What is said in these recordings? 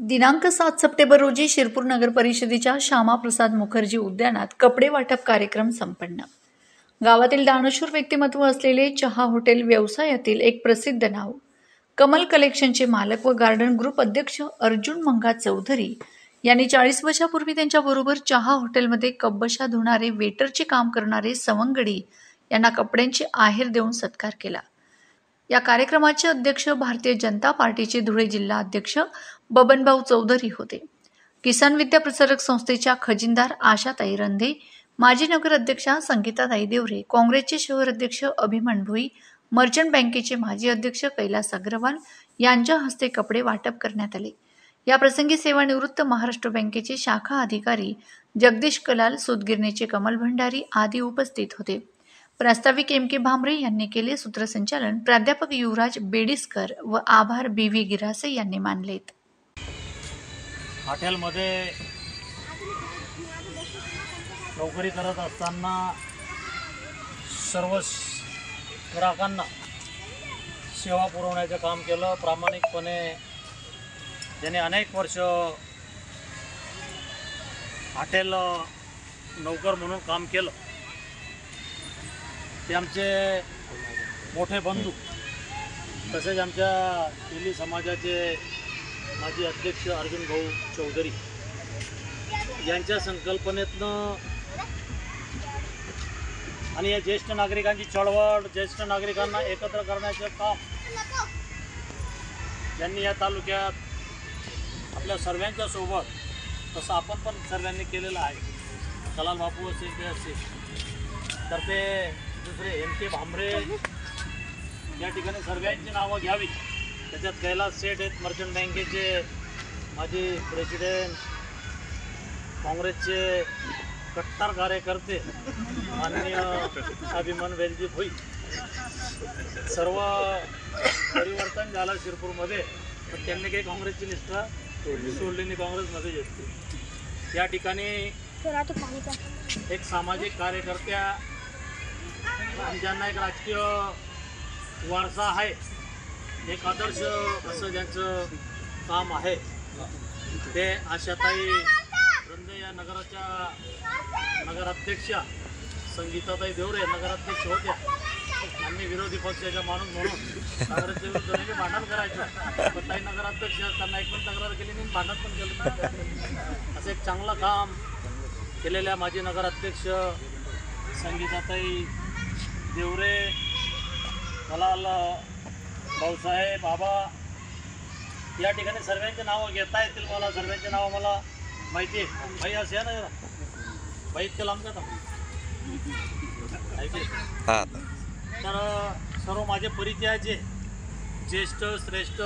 दिनांक 7 सप्टेंबर रोजी शिरपूर नगर परिषदेच्या श्यामाप्रसाद मुखर्जी उद्यानात कपडे वाटप कार्यक्रम संपन्न। गावातील दानशूर व्यक्तिमत्व असलेले चहा हॉटेल व्यवसायातील एक प्रसिद्ध नाव कमल कलेक्शनचे मालक व गार्डन ग्रुप अध्यक्ष अर्जुन मंगा चौधरी यांनी 40 वर्षापूर्वी त्यांच्याबरोबर चहा हॉटेलमध्ये कब्बशा धुणारे वेटरचे काम करणारे सवंगडी यांना कपड्यांची आहेर देऊन सत्कार केला। या कार्यक्रमाचे अध्यक्ष भारतीय जनता पार्टीचे धुळे जिल्हा अध्यक्ष बबनभाऊ चौधरी होते। किसान विद्या प्रसारक संस्थेच्या खजिनदार आशाताई रंधे, माजी नगर अध्यक्षा संगीताताई देवरे, काँग्रेसचे शहर अध्यक्ष अभिमन भोई, मर्चंट बँकेचे माजी अध्यक्ष कैलास अग्रवाल यांच्या हस्ते कपडे वाटप करण्यात आले। या प्रसंगी सेवानिवृत्त महाराष्ट्र बँकेचे शाखा अधिकारी जगदीश कलाल, सूतगिरणीचे कमल भंडारी आदी उपस्थित होते। प्रास्ताविक एम.के. भामरे यांनी केले। सूत्रसंचालन प्राध्यापक युवराज बेडिस्कर व आभार बी.व्ही. गिरासे यांनी मानलेत। हॉटेलमध्ये नोकरी करत असताना सर्व ग्राहकांना सेवा पुरवण्याचं काम केलं। प्रामाणिकपणे ज्यांनी अनेक वर्ष हॉटेल नौकर म्हणून काम केलं ते आमचे मोठे बंधू, तसेच आमच्या तेली समाजाचे माजी अध्यक्ष अर्जुन भाऊ चौधरी यांच्या संकल्पनेतनं आणि या ज्येष्ठ नागरिकांची चळवळ, ज्येष्ठ नागरिकांना एकत्र करण्याचं काम ज्यांनी या तालुक्यात आपल्या सर्वांच्या सोबत, तसं आपण पण सर्वांनी केलेलं आहे। कलाल बापू असेल ते असेल तर ते दुसरे एम.के. भामरे या ठिकाणी सर्वांची नावं घ्यावी। त्याच्यात कैलास सेठ आहेत, मर्चंट बँकेचे माजी प्रेसिडेंट, काँग्रेसचे कट्टर कार्यकर्ते माननीय अभिमन वेलजी भोई। सर्व परिवर्तन झालं शिरपूरमध्ये, पण त्यांनी काही काँग्रेसची निष्ठा सोडली नाही, काँग्रेसमध्ये येते। या ठिकाणी एक सामाजिक कार्यकर्त्या आणि ज्यांना एक राजकीय वारसा आहे, एक आदर्श असं ज्यांचं काम आहे ते आशाताई रंधे या नगराध्यक्षा संगीताताई देवरे नगराध्यक्ष होत्या। आम्ही विरोधी पक्षाच्या माणूस म्हणून काँग्रेसच्या विरुद्ध भांडण करायचं, पण ताई नगराध्यक्ष असताना एक पण तक्रार केली नाही, भांडण पण केलं नाही। असं एक चांगलं काम केलेल्या माजी नगराध्यक्ष संगीताताई देवरे, कलाल भाऊसाहेब, बाबा या ठिकाणी सर्वांचे नावं घेता येतील मला, सर्वांचे नावं मला माहिती आहे। भाई असे आहे ना, भाई इतकं लांब का तर सर्व माझे परिचयाचे ज्येष्ठ श्रेष्ठ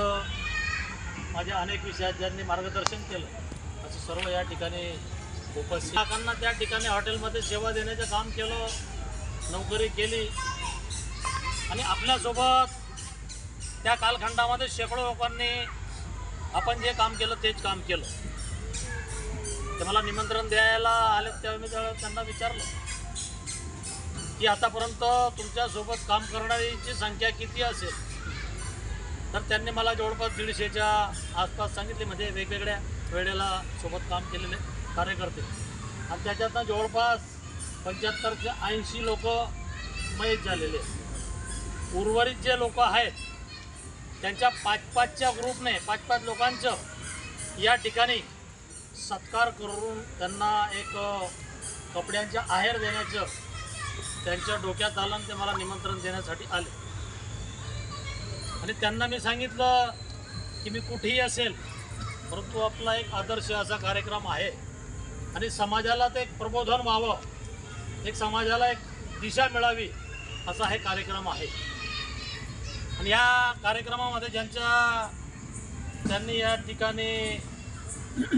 माझ्या अनेक विषयात ज्यांनी मार्गदर्शन केलं असं सर्व या ठिकाणी उपस्थित लोकांना त्या ठिकाणी हॉटेलमध्ये सेवा देण्याचं काम केलं, नोकरी केली आणि आपल्यासोबत त्या कालखंडामध्ये शेकडो लोकांनी आपण जे काम केलं तेच काम केलं। ते मला निमंत्रण द्यायला आले तेव्हा मी त्यांना विचारलं की आतापर्यंत तुमच्यासोबत काम करणाऱ्यांची संख्या किती असेल, तर त्यांनी मला जवळपास 150च्या आसपास सांगितले, म्हणजे वेगवेगळ्या वेळेला सोबत काम केलेले कार्यकर्ते, आणि त्याच्यातनं जवळपास 75 ते 80 लोक मयत झालेले। उर्वरित जे लोक आहेत त्यांच्या 5-5च्या ग्रुपने 5-5 लोकांचं या ठिकाणी सत्कार करून त्यांना एक कपड्यांच्या आहेर देण्याचं त्यांच्या डोक्यात आलं आणि ते मला निमंत्रण देण्यासाठी आले। आणि त्यांना मी सांगितलं की मी कुठेही असेल, परंतु आपला एक आदर्श असा कार्यक्रम आहे आणि समाजाला ते एक प्रबोधन व्हावं, एक समाजाला एक दिशा मिळावी असा हे कार्यक्रम आहे। आणि या कार्यक्रमामध्ये त्यांनी या ठिकाणी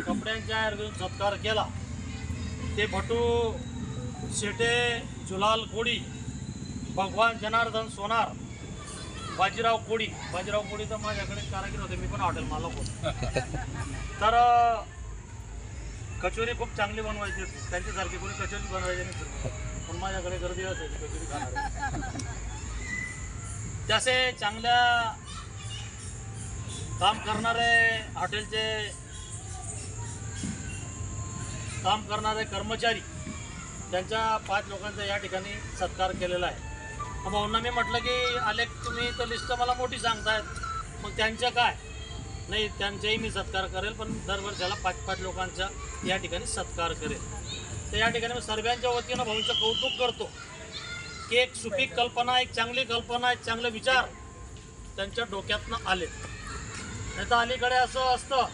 कपड्यांच्या आहेर देऊन सत्कार केला ते भटू शेटे, जुलाल कोडी, भगवान जनार्दन सोनार, बाजीराव कोडी तर माझ्याकडे कारागीर होते, मी पण हॉटेल मालक होतो। तर कचोरी खूप चांगली बनवायची, त्यांच्यासारखी कोणी कचोरी बनवायची नाही, पण माझ्याकडे गर्दी असायची कचोरी खाणार। त्याचे चांगल्या काम करणारे हॉटेलचे काम करणारे कर्मचारी त्यांच्या 5 लोकांचा या ठिकाणी सत्कार केलेला आहे. भाऊंना मी म्हटलं की आले तुम्ही तर लिस्ट मला मोठी सांगतायत, मग त्यांच्या काय नाही, त्यांच्याही मी सत्कार करेल, पण दरवर्षाला 5-5 लोकांचा या ठिकाणी सत्कार करेल. तर या ठिकाणी मी सर्वांच्या वतीनं भाऊंचं कौतुक करतो की एक सुपीक कल्पना, एक चांगली कल्पना, एक चांगले विचार त्यांच्या डोक्यातनं आले. नाही तर अलीकडे असं असतं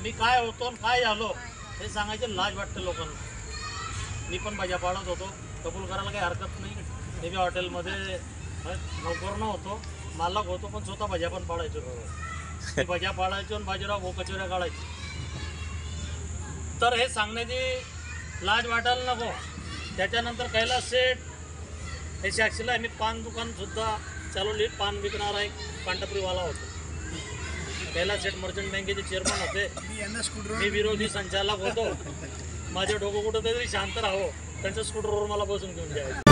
मी काय होतो आणि काय झालो हे सांगायचे लाज वाटतं लोकांना. मी पण भज्या पाडत होतो, कबूल करायला काही हरकत नाही. मी बी हॉटेलमध्ये नोकर होतो, मालक होतो, पण स्वतः भज्या पण पाडायचो. मी भज्या पाडायचो आणि बाजीराव भाऊ कचोऱ्या काढायची. तर हे सांगण्याची लाज वाटायला नको. त्याच्यानंतर कैलास शेठ हे साक्षीला मी पान दुकानसुद्धा चालवली, पान विकणारा एक पांढरपुरीवाला होतो. कैलास शेठ मर्चंट बँकेचे चेअरमन होते, मी विरोधी संचालक होतो. माझे डोकं कुठं तरी शांत राहावं, त्यांच्या स्कूटरवर मला बसून घेऊन द्यायचं.